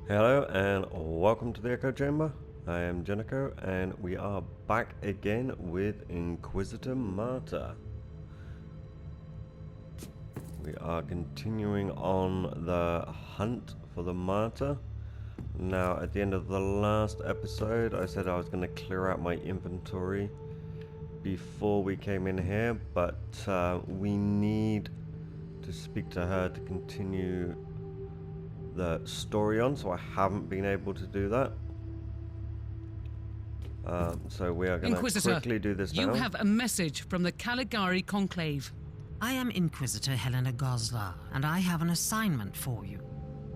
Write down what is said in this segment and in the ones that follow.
Hello and welcome to the Echo Chamber. I am Jenico and we are back again with Inquisitor Martyr. We are continuing on the hunt for the Martyr. Now at the end of the last episode I said I was going to clear out my inventory before we came in here, but we need to speak to her to continue the story on, so I haven't been able to do that. So we are going to quickly do this now. You have a message from the Caligari Conclave. I am Inquisitor Helena Goslar, and I have an assignment for you.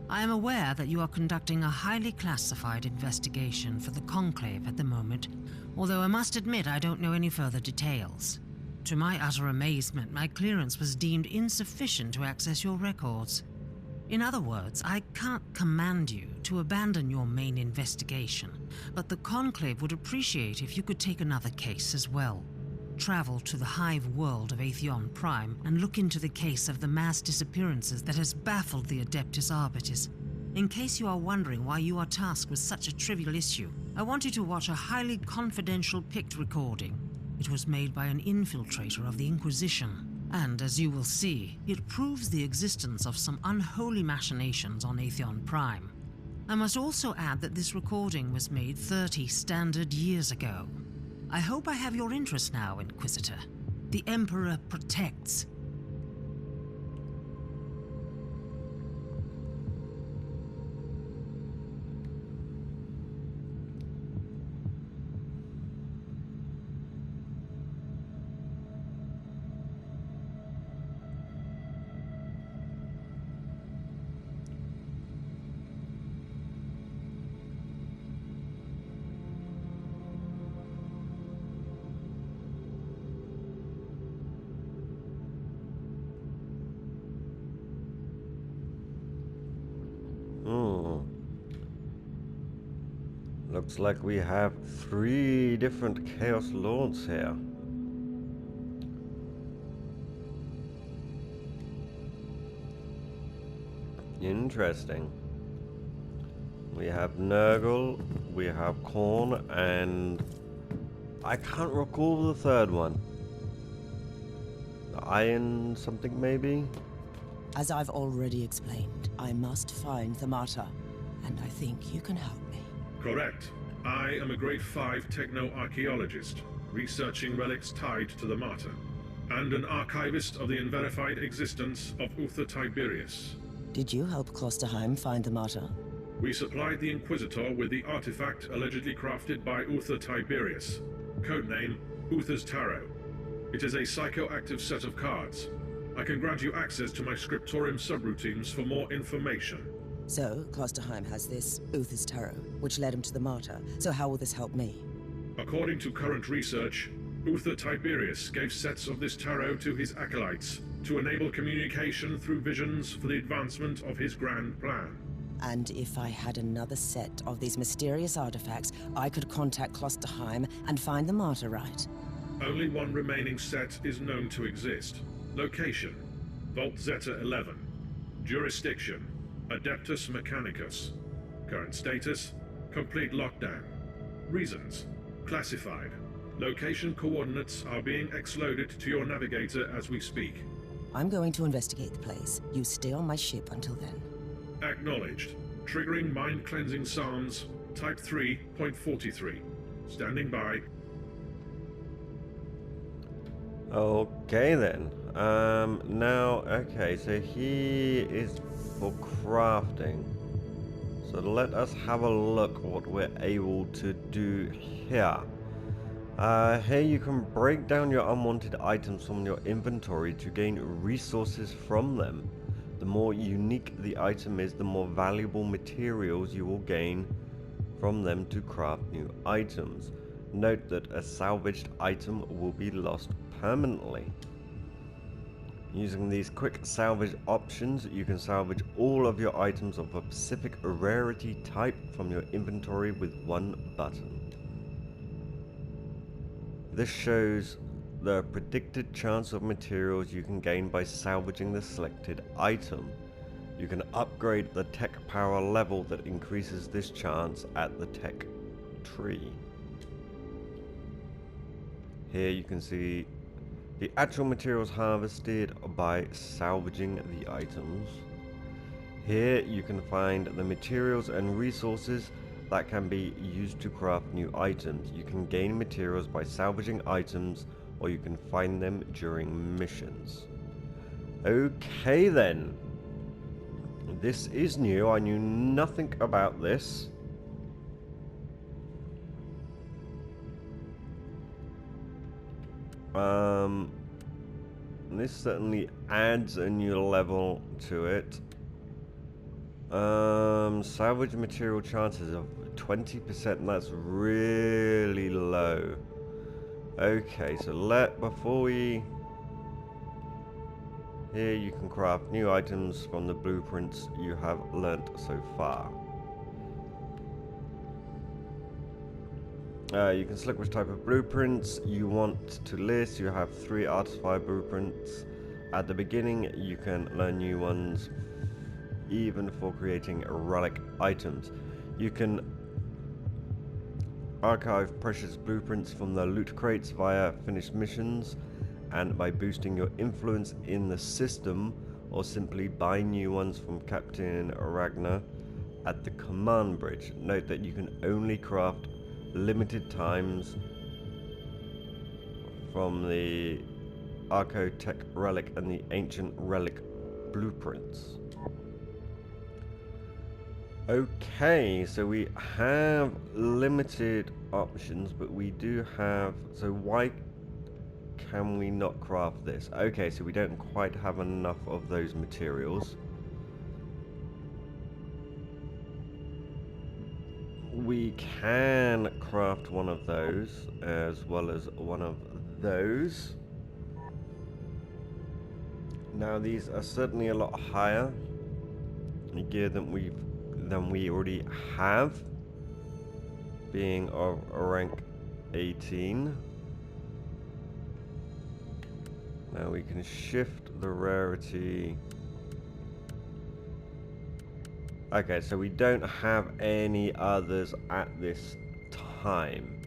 I am aware that you are conducting a highly classified investigation for the Conclave at the moment, although I must admit I don't know any further details. To my utter amazement, my clearance was deemed insufficient to access your records. In other words, I can't command you to abandon your main investigation, but the Conclave would appreciate if you could take another case as well. Travel to the hive world of Atheon Prime and look into the case of the mass disappearances that has baffled the Adeptus Arbitis. In case you are wondering why you are tasked with such a trivial issue, I want you to watch a highly confidential picked recording. It was made by an infiltrator of the Inquisition. And, as you will see, it proves the existence of some unholy machinations on Atheon Prime. I must also add that this recording was made 30 standard years ago. I hope I have your interest now, Inquisitor. The Emperor protects. Looks like we have 3 different Chaos Lords here. Interesting. We have Nurgle, we have Khorne, and I can't recall the third one. The Iron something maybe? As I've already explained, I must find the Martyr, and I think you can help me. Correct. I am a Grade 5 techno-archaeologist, researching relics tied to the Martyr, and an archivist of the unverified existence of Uther Tiberius. Did you help Klosterheim find the Martyr? We supplied the Inquisitor with the artifact allegedly crafted by Uther Tiberius, codename Uther's Tarot. It is a psychoactive set of cards. I can grant you access to my scriptorium subroutines for more information. So, Klosterheim has this Uther's Tarot, which led him to the Martyr. So how will this help me? According to current research, Uther Tiberius gave sets of this tarot to his acolytes to enable communication through visions for the advancement of his grand plan. And if I had another set of these mysterious artifacts, I could contact Klosterheim and find the Martyr, right? Only one remaining set is known to exist. Location: Vault Zeta 11. Jurisdiction: Adeptus Mechanicus. Current status: complete lockdown. Reasons: classified. Location coordinates are being exloaded to your navigator as we speak. I'm going to investigate the place. You stay on my ship until then. Acknowledged. Triggering mind-cleansing psalms, Type 3.43. Standing by. Okay then. Okay, so he is for crafting. So let us have a look what we're able to do here. Here you can break down your unwanted items from your inventory to gain resources from them. The more unique the item is, the more valuable materials you will gain from them to craft new items. Note that a salvaged item will be lost permanently. Using these quick salvage options, you can salvage all of your items of a specific rarity type from your inventory with one button. This shows the predicted chance of materials you can gain by salvaging the selected item. You can upgrade the tech power level that increases this chance at the tech tree. Here you can see the actual materials harvested by salvaging the items. Here you can find the materials and resources that can be used to craft new items. You can gain materials by salvaging items, or you can find them during missions. Okay then. This is new. I knew nothing about this. This certainly adds a new level to it. Salvage material chances of 20%, that's really low. Okay, so before we... Here you can craft new items from the blueprints you have learnt so far. You can select which type of blueprints you want to list. You have 3 artified blueprints. At the beginning, you can learn new ones, even for creating relic items. You can archive precious blueprints from the loot crates via finished missions, and by boosting your influence in the system, or simply buy new ones from Captain Ragnar at the command bridge. Note that you can only craft limited times from the Archotech relic and the ancient relic blueprints. Okay, so we have limited options, but we do have... So why can we not craft this? Okay, so we don't quite have enough of those materials. We can craft one of those, as well as one of those. Now these are certainly a lot higher in gear than we already have, being of rank 18. Now we can shift the rarity. Okay, so we don't have any others at this time.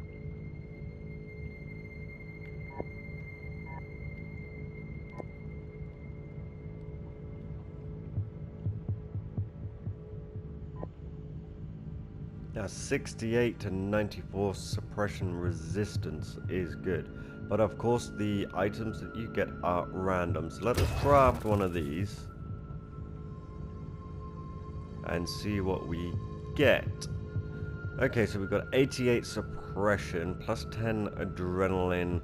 Now 68 to 94 suppression resistance is good. But of course the items that you get are random. So let us craft one of these and see what we get. Okay, so we've got 88 suppression, plus 10 adrenaline,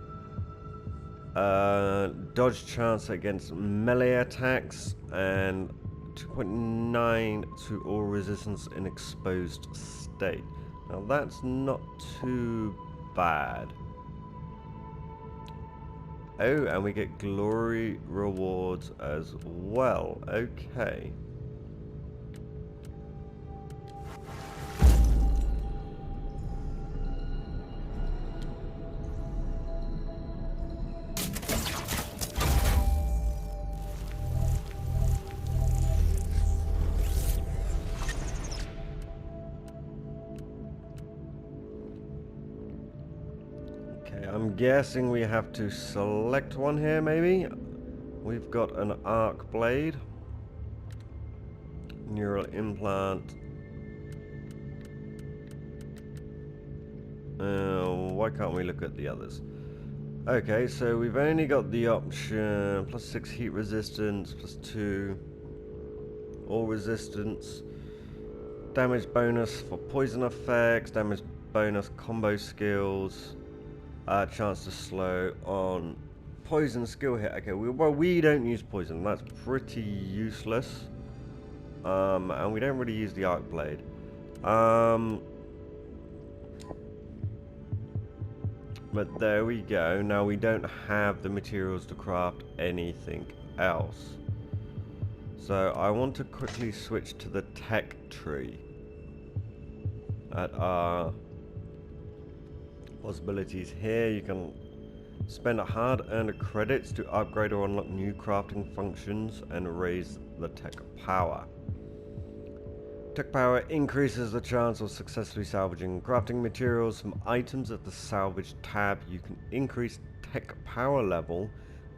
dodge chance against melee attacks, and 2.9 to all resistance in exposed state. Now that's not too bad. Oh, and we get glory rewards as well. Okay. I'm guessing we have to select one here, maybe? We've got an arc blade, neural implant. Why can't we look at the others? Okay, so we've only got the option plus 6 heat resistance, plus 2 all resistance, damage bonus for poison effects, damage bonus combo skills. Chance to slow on poison skill hit. Okay, we don't use poison. That's pretty useless. And we don't really use the arc blade. But there we go. Now we don't have the materials to craft anything else. So I want to quickly switch to the tech tree at our possibilities. Here you can spend hard-earned credits to upgrade or unlock new crafting functions and raise the tech power. Tech power increases the chance of successfully salvaging and crafting materials from items at the salvage tab. You can increase tech power level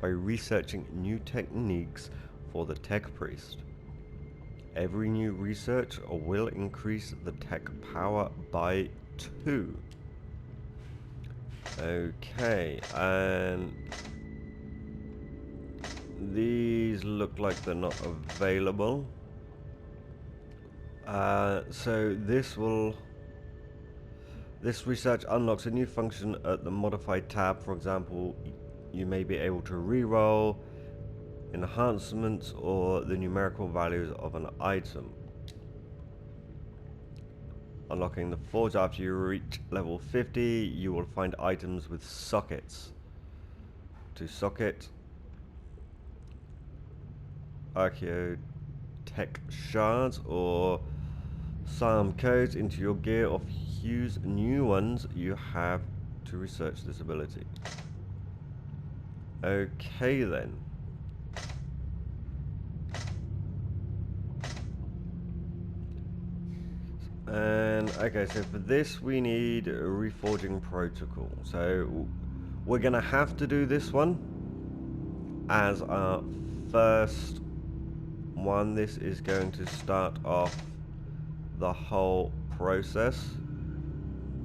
by researching new techniques for the tech priest. Every new research will increase the tech power by 2. Okay, and these look like they're not available. So this research unlocks a new function at the modified tab. For example, you may be able to reroll enhancements or the numerical values of an item. Unlocking the forge. After you reach level 50, you will find items with sockets. To socket archaeotech shards or psalm codes into your gear or fuse new ones. You have to research this ability. Okay then. And okay, so for this we need a reforging protocol. So we're gonna have to do this one as our first one. This is going to start off the whole process,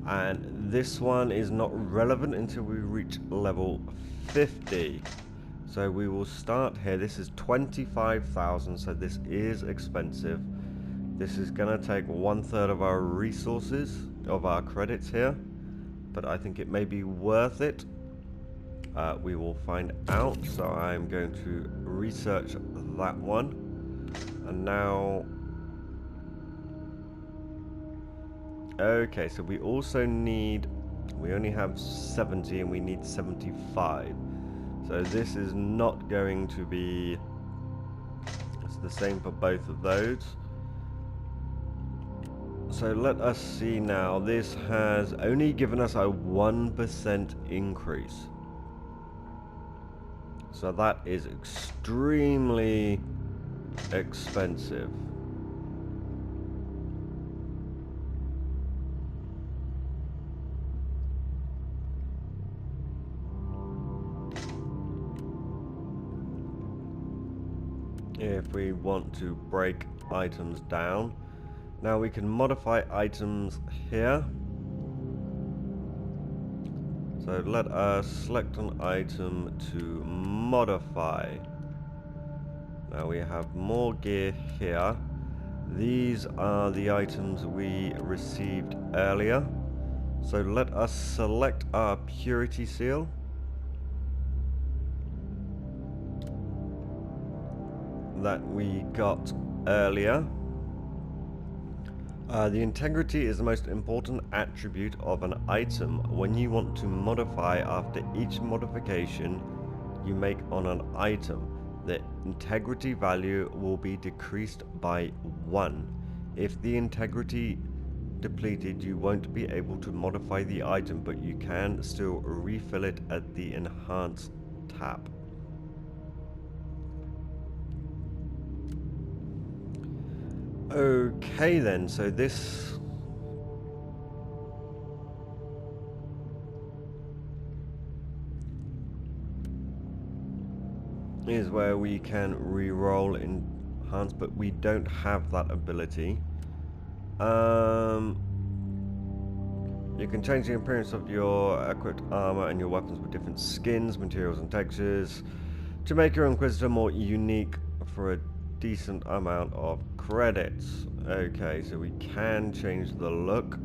and this one is not relevant until we reach level 50. So we will start here. This is 25,000, so this is expensive. This is gonna take 1/3 of our resources, of our credits here, but I think it may be worth it. We will find out. So I'm going to research that one. And now, okay, so we also need, we only have 70 and we need 75. So this is not going to be, it's the same for both of those. So let us see now. This has only given us a 1% increase. So that is extremely expensive. If we want to break items down, now we can modify items here. So let us select an item to modify. Now we have more gear here. These are the items we received earlier. So let us select our purity seal. That we got earlier. The integrity is the most important attribute of an item. When you want to modify after each modification you make on an item, the integrity value will be decreased by 1. If the integrity depleted, you won't be able to modify the item, but you can still refill it at the Enhance tab. Okay then, so this is where we can re-roll Enhance, but we don't have that ability. You can change the appearance of your equipped armor and your weapons with different skins, materials and textures to make your Inquisitor more unique for a decent amount of credits. Okay, so we can change the look.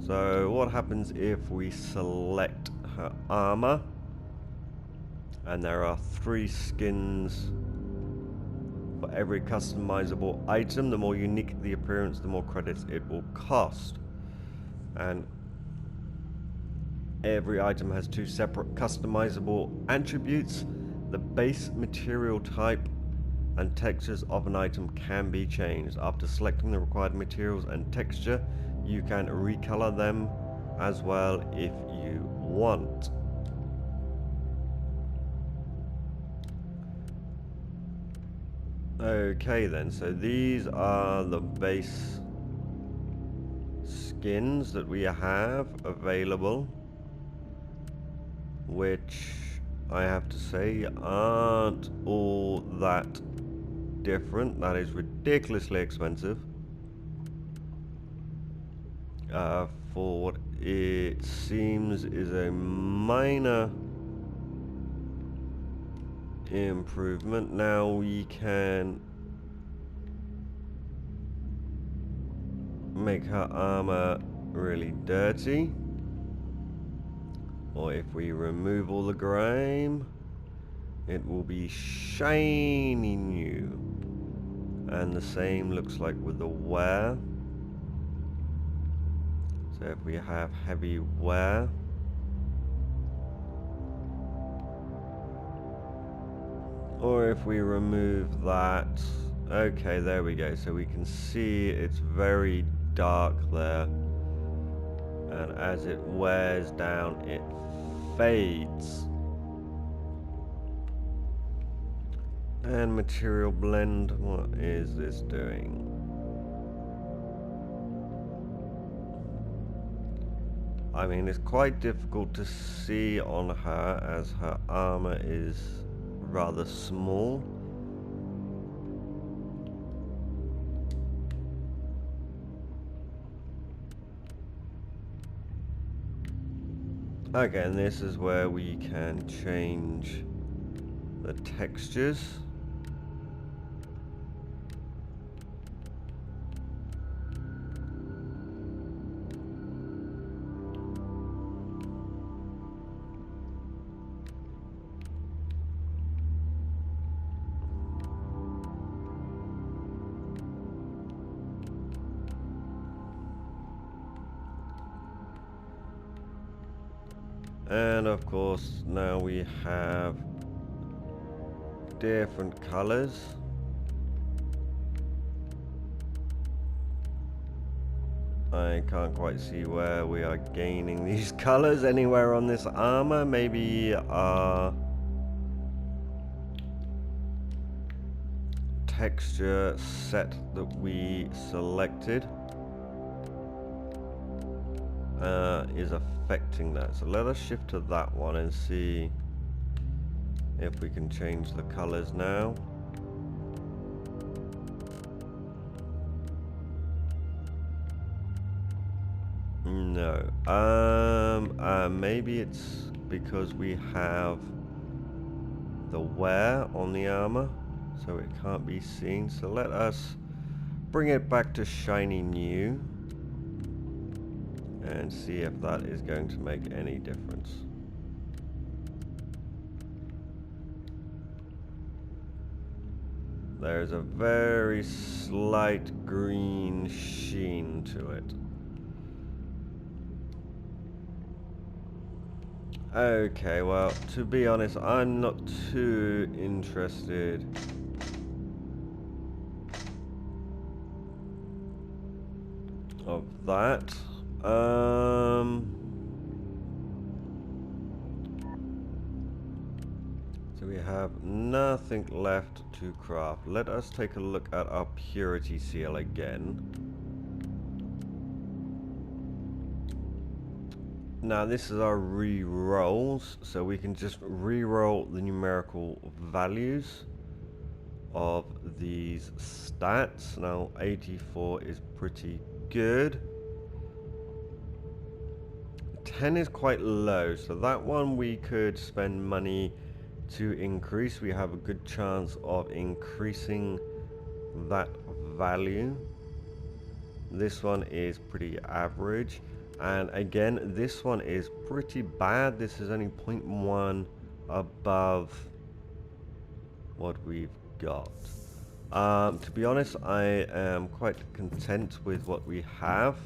So what happens if we select her armor? And there are 3 skins for every customizable item. The more unique the appearance, the more credits it will cost. And every item has 2 separate customizable attributes. The base material type and textures of an item can be changed. After selecting the required materials and texture, you can recolor them as well if you want. Okay then, so these are the base skins that we have available, which I have to say aren't all that different. That is ridiculously expensive for what it seems is a minor improvement. Now we can make her armor really dirty, or if we remove all the grime, it will be shiny new. And the same looks like with the wear. So if we have heavy wear, or if we remove that, okay, there we go. So we can see it's very dark there, and as it wears down, it fades. And material blend, what is this doing? I mean, it's quite difficult to see on her as her armor is rather small. Okay, and this is where we can change the textures. And of course, now we have different colors. I can't quite see where we are gaining these colors anywhere on this armor. Maybe our texture set that we selected is affecting that. So let us shift to that one and see if we can change the colors now. No. Maybe it's because we have the wear on the armor, so it can't be seen. So let us bring it back to shiny new and see if that is going to make any difference. There's a very slight green sheen to it. Okay, well, to be honest, I'm not too interested of that. So we have nothing left to craft. Let us take a look at our purity seal again. Now this is our re-rolls, so we can just re-roll the numerical values of these stats. Now 84 is pretty good. 10 is quite low, so that one we could spend money to increase. We have a good chance of increasing that value. This one is pretty average, and again this one is pretty bad. This is only 0.1 above what we've got. To be honest, I am quite content with what we have,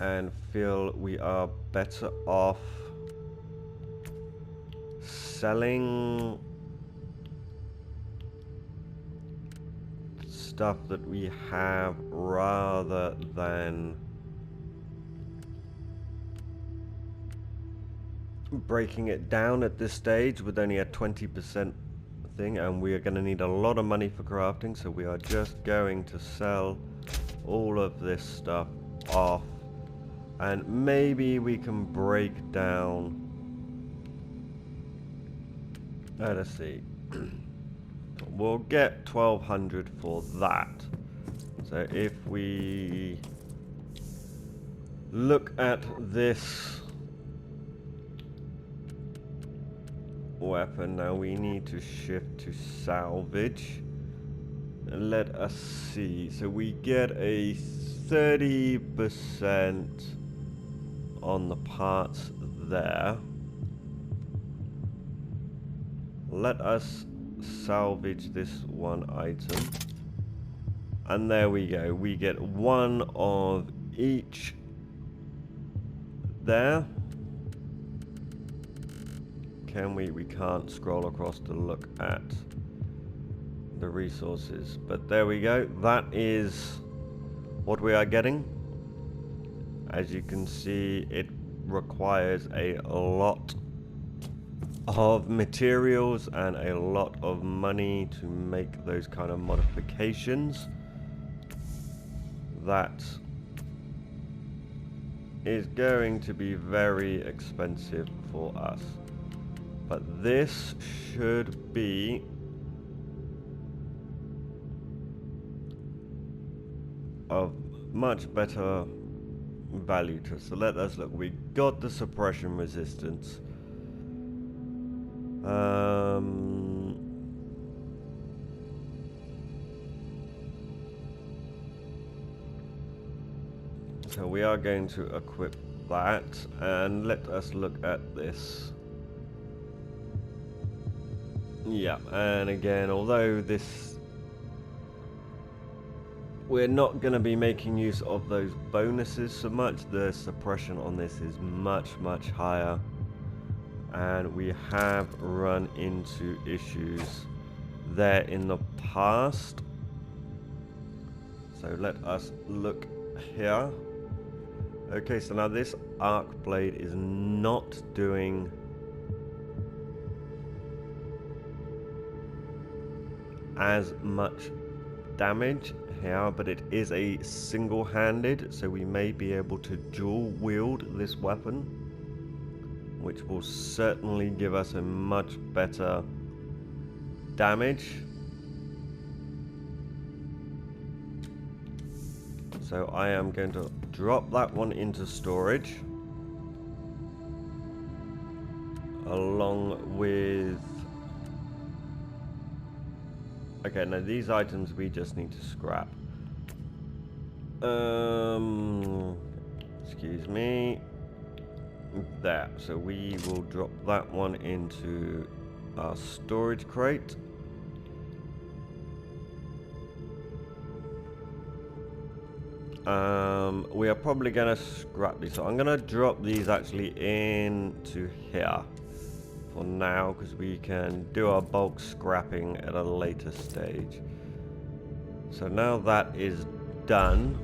and feel we are better off selling stuff that we have rather than breaking it down at this stage with only a 20% thing, and we are going to need a lot of money for crafting, so we are just going to sell all of this stuff off, and maybe we can break down. Let's see. We'll get 1200 for that. So if we look at this weapon now, we need to shift to salvage. And let us see. So we get a 30% on the parts there. Let us salvage this one item. And there we go. We get one of each there. Can we? We can't scroll across to look at the resources. But there we go. That is what we are getting. As you can see, it requires a lot of materials and a lot of money to make those kind of modifications. That is going to be very expensive for us. But this should be of much better value to us. So let us look. We got the suppression resistance. So we are going to equip that, and let us look at this. Yeah, and again, although this, we're not going to be making use of those bonuses so much, the suppression on this is much higher, and we have run into issues there in the past. So let us look here. Okay, so now this arc blade is not doing as much damage here, but it is a single-handed, so we may be able to dual wield this weapon, which will certainly give us a much better damage. So I am going to drop that one into storage, along with... Okay, now these items we just need to scrap. Excuse me. There. So we will drop that one into our storage crate. We are probably going to scrap these. So I'm going to drop these actually into here for now, because we can do our bulk scrapping at a later stage. So now that is done,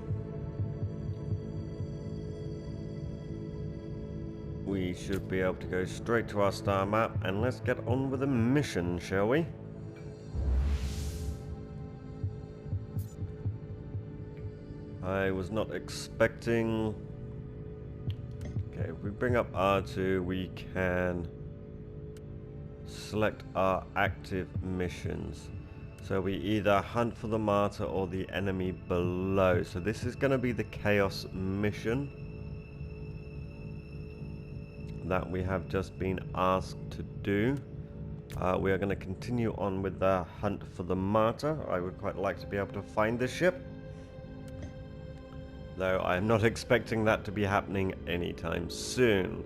we should be able to go straight to our star map, and let's get on with the mission, shall we? I was not expecting... Okay, if we bring up R2, we can select our active missions. So we either hunt for the martyr or the enemy below. So this is going to be the chaos mission that we have just been asked to do. We are going to continue on with the hunt for the martyr. I would quite like to be able to find the ship, though I'm not expecting that to be happening anytime soon.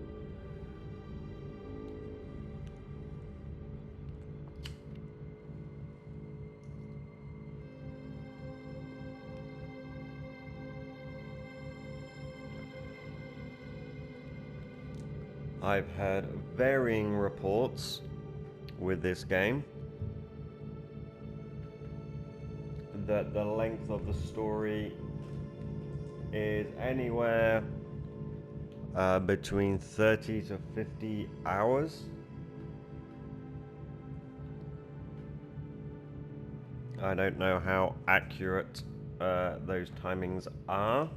I've had varying reports with this game that the length of the story is anywhere between 30 to 50 hours. I don't know how accurate those timings are.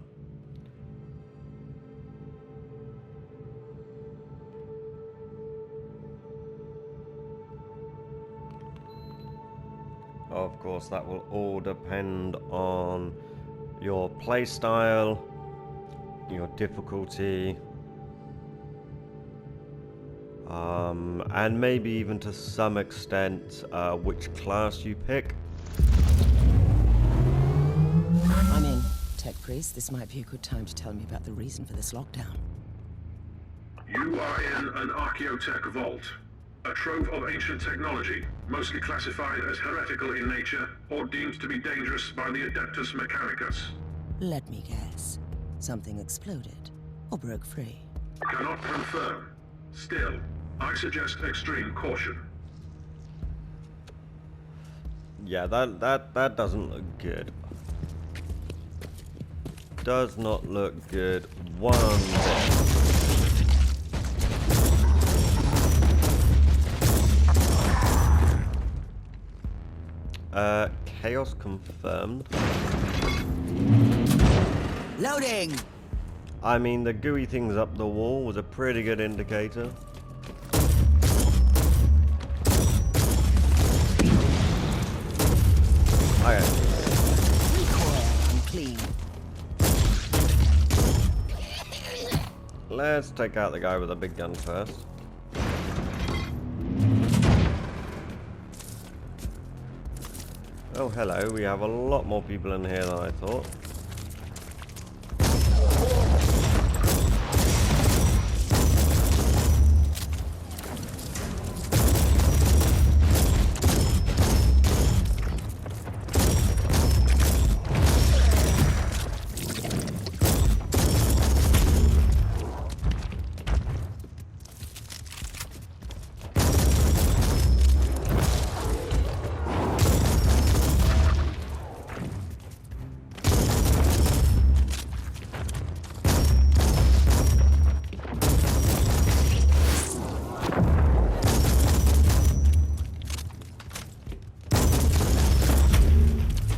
Of course, that will all depend on your playstyle, your difficulty, and maybe even to some extent which class you pick. I'm in. Tech Priest, this might be a good time to tell me about the reason for this lockdown. You are in an archaeotech vault. A trove of ancient technology, mostly classified as heretical in nature or deemed to be dangerous by the Adeptus Mechanicus. Let me guess. Something exploded or broke free. Cannot confirm. Still, I suggest extreme caution. Yeah, that doesn't look good. Does not look good one bit. Chaos confirmed. Loading! I mean, the gooey things up the wall was a pretty good indicator. Okay. Recoil, I'm clean. Let's take out the guy with the big gun first. Oh, hello. We have a lot more people in here than I thought.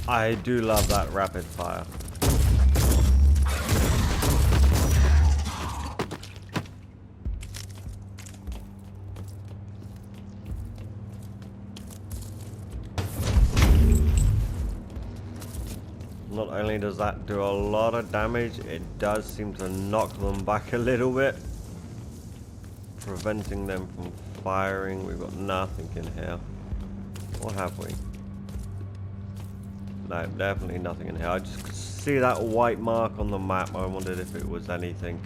I do love that rapid fire. Not only does that do a lot of damage, it does seem to knock them back a little bit, preventing them from firing. We've got nothing in here. What have we? No, definitely nothing in here. I just could see that white mark on the map. I wondered if it was anything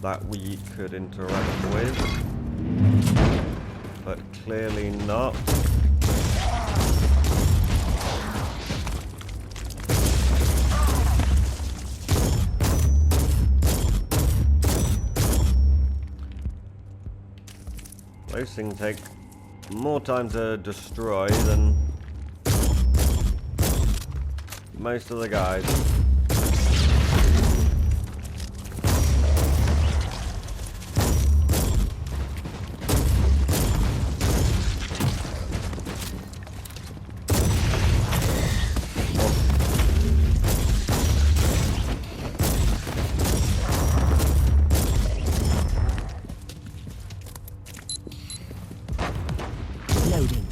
that we could interact with. But clearly not. Those things take more time to destroy than most of the guys. Loading.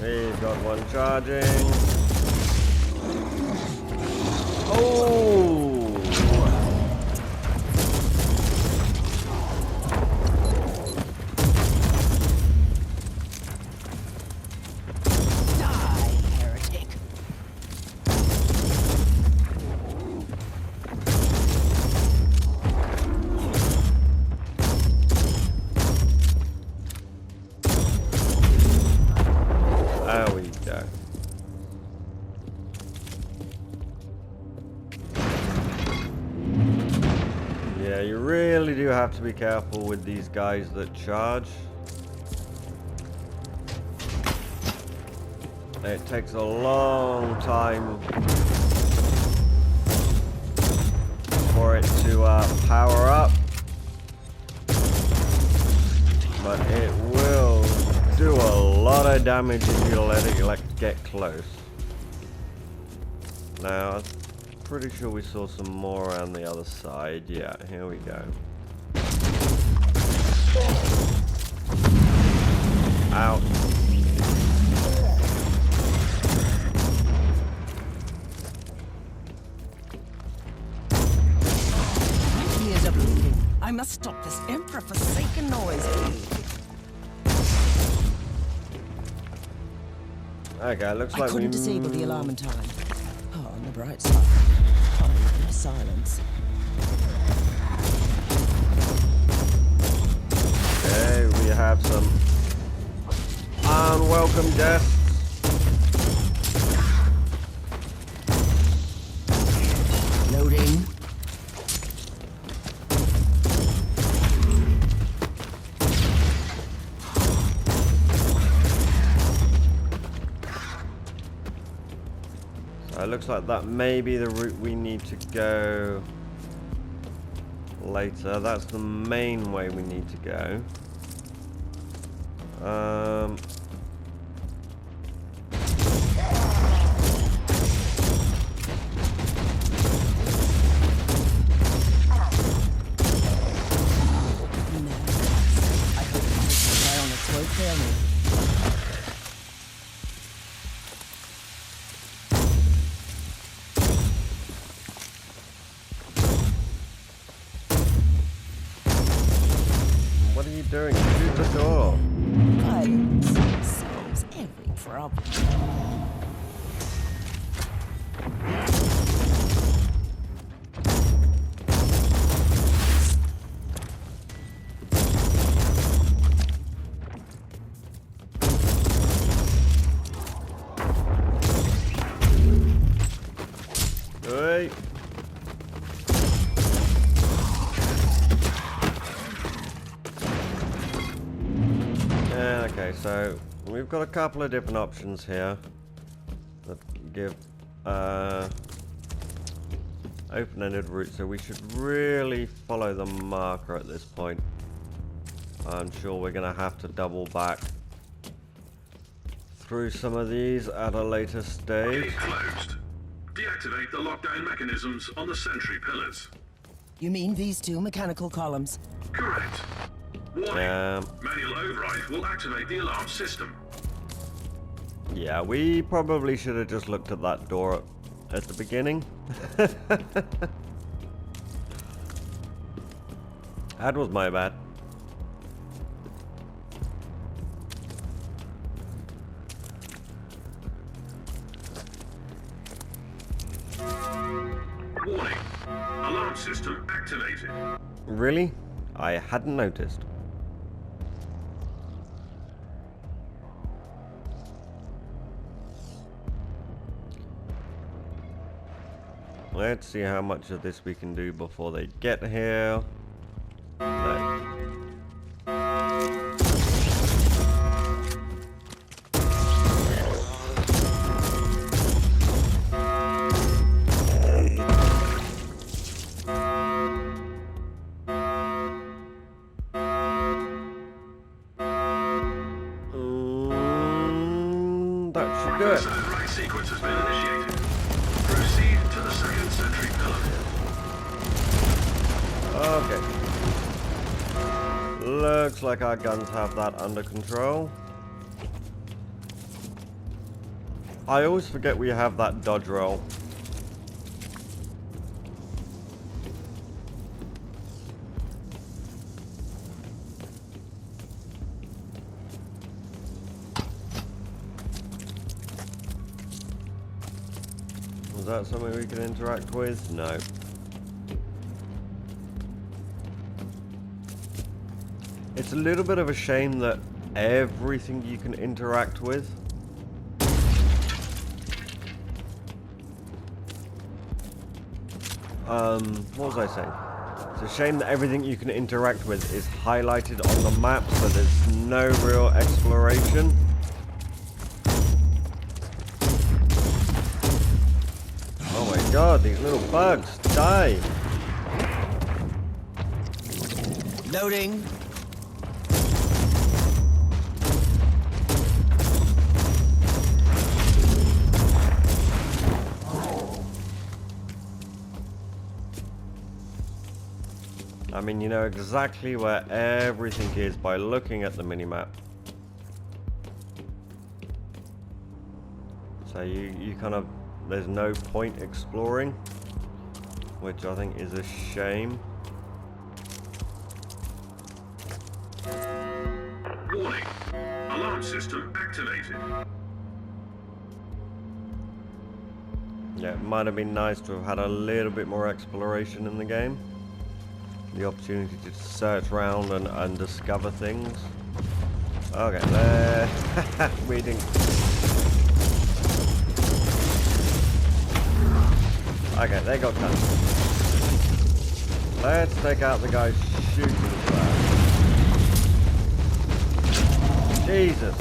We've got one charging. Oh! Die, heretic. There we go. Yeah, you really do have to be careful with these guys that charge. It takes a long time for it to power up, but it will do a lot of damage if you let it get close. Now, I'm pretty sure we saw some more around the other side. Yeah, here we go. Out. Ears are bleeding. I must stop this emperor-forsaken noise. Okay, looks I like couldn't we disable the alarm in time. Oh, on the bright side. Oh, silence. Okay, we have some unwelcome guests. Loading. So it looks like that may be the route we need to go later. That's the main way we need to go. What are you doing? Shoot the door. Violence solves every problem. Hey. Okay, so we've got a couple of different options here that give open-ended routes, so we should really follow the marker at this point. I'm sure we're going to have to double back through some of these at a later stage. Gate closed. Deactivate the lockdown mechanisms on the sentry pillars. You mean these two mechanical columns? Correct. Warning. Manual override will activate the alarm system. Yeah, we probably should have just looked at that door at the beginning. That was my bad. Warning. Alarm system activated. Really? I hadn't noticed. Let's see how much of this we can do before they get here. No. That should do it. The right sequence has been initiated. Proceed to the second sentry pillar. Okay. Looks like our guns have that under control. I always forget we have that dodge roll. Was that something we can interact with? No. It's a little bit of a shame that everything you can interact with what was I saying? It's a shame that everything you can interact with is highlighted on the map, so there's no real exploration. god, these little bugs, die! Loading. I mean, you know exactly where everything is by looking at the minimap. So you kind of, there's no point exploring, which I think is a shame. Warning. Alarm system activated. Yeah, it might have been nice to have had a little bit more exploration in the game. The opportunity to search around and discover things. Okay, there. We didn't. Okay, they got done. Let's take out the guys shooting first. Jesus.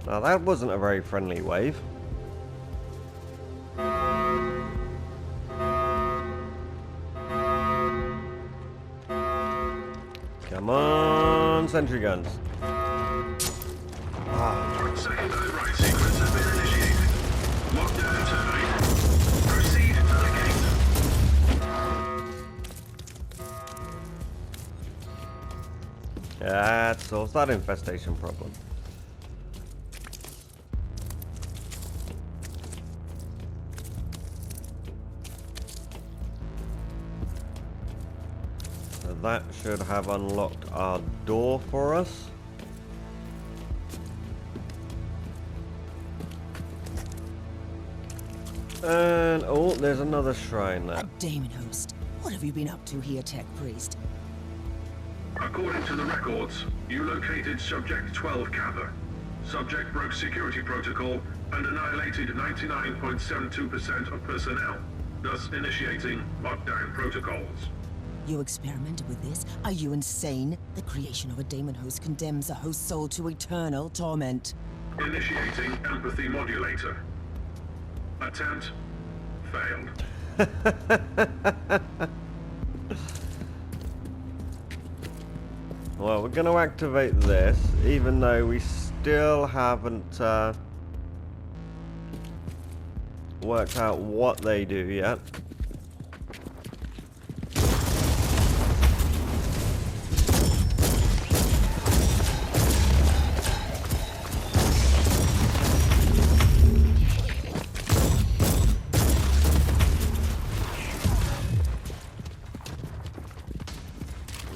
Now that wasn't a very friendly wave. Come on, sentry guns. Second override sequence has been initiated. Lockdown terminated. Proceed to the gate. That solves that infestation problem. So that should have unlocked our door for us. And, oh, there's another shrine there. A Daemon host. What have you been up to here, Tech Priest? According to the records, you located Subject 12 Kappa. Subject broke security protocol and annihilated 99.72% of personnel, thus initiating lockdown protocols. You experimented with this? Are you insane? The creation of a Daemon host condemns a host soul to eternal torment. Initiating empathy modulator. Attempt failed. Well, we're going to activate this, even though we still haven't worked out what they do yet.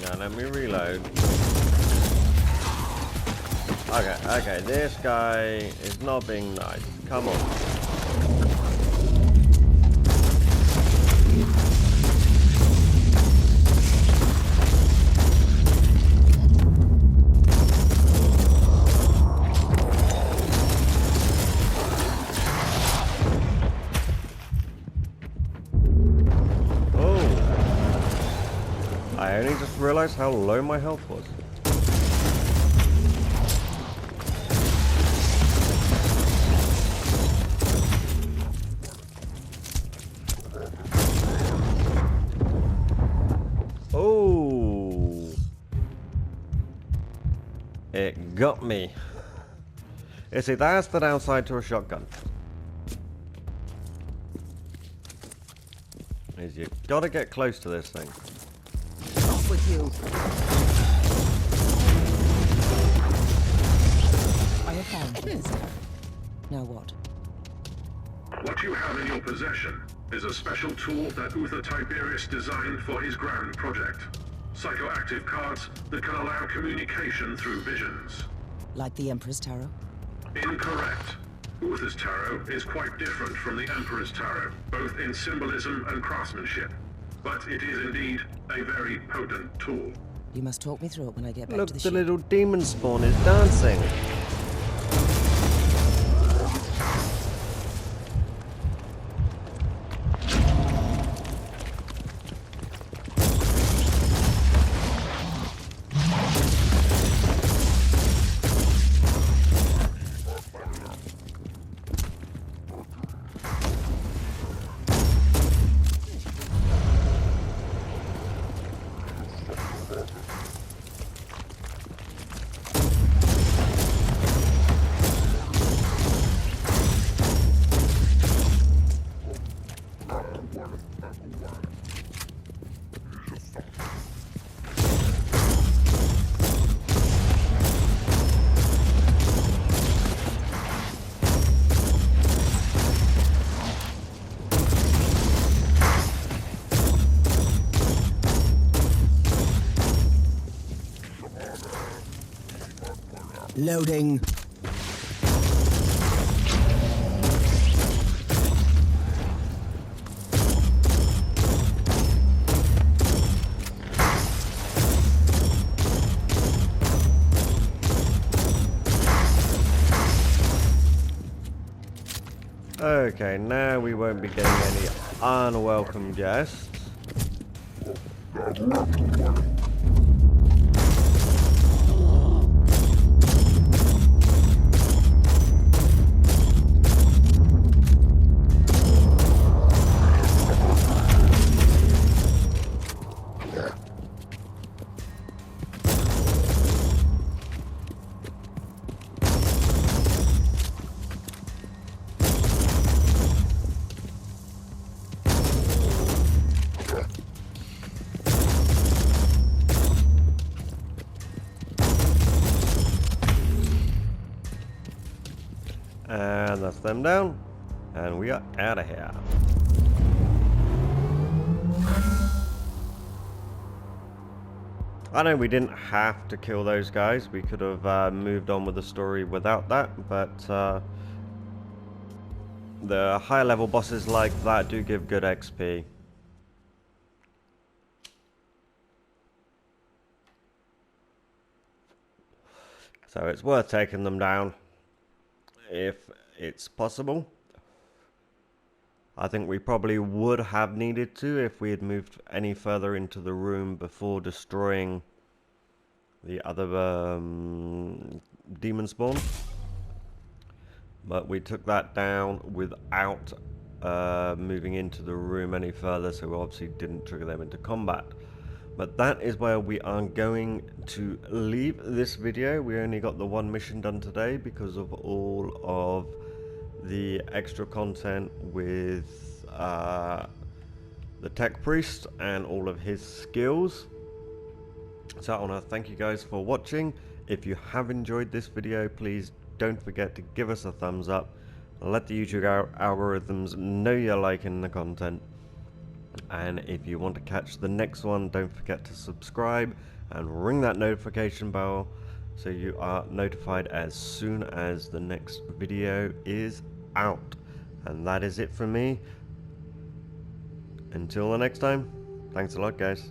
Now let me reload. Okay, this guy is not being nice. Come on. I only just realized how low my health was. Oh, it got me. You see, that's the downside to a shotgun. Is you gotta get close to this thing. With you. I have found this. Now what? What you have in your possession is a special tool that Uther Tiberius designed for his grand project. Psychoactive cards that can allow communication through visions. Like the Emperor's Tarot? Incorrect. Uther's tarot is quite different from the Emperor's tarot, both in symbolism and craftsmanship. But it is indeed a very potent tool. You must talk me through it when I get back Look, to the the ship. little demon spawn is dancing. Loading. Okay, now we won't be getting any unwelcome guests. And that's them down. And we are out of here. I know we didn't have to kill those guys. We could have moved on with the story without that. But the higher level bosses like that do give good XP. So it's worth taking them down if it's possible. I think we probably would have needed to if we had moved any further into the room before destroying the other demon spawn. But we took that down without moving into the room any further, so we obviously didn't trigger them into combat. But that is where we are going to leave this video. We only got the one mission done today because of all of the extra content with the tech priest and all of his skills. So I want to thank you guys for watching. If you have enjoyed this video, please don't forget to give us a thumbs up. Let the YouTube algorithms know you're liking the content. And if you want to catch the next one, don't forget to subscribe and ring that notification bell so you are notified as soon as the next video is out. And that is it from me. Until the next time, thanks a lot, guys.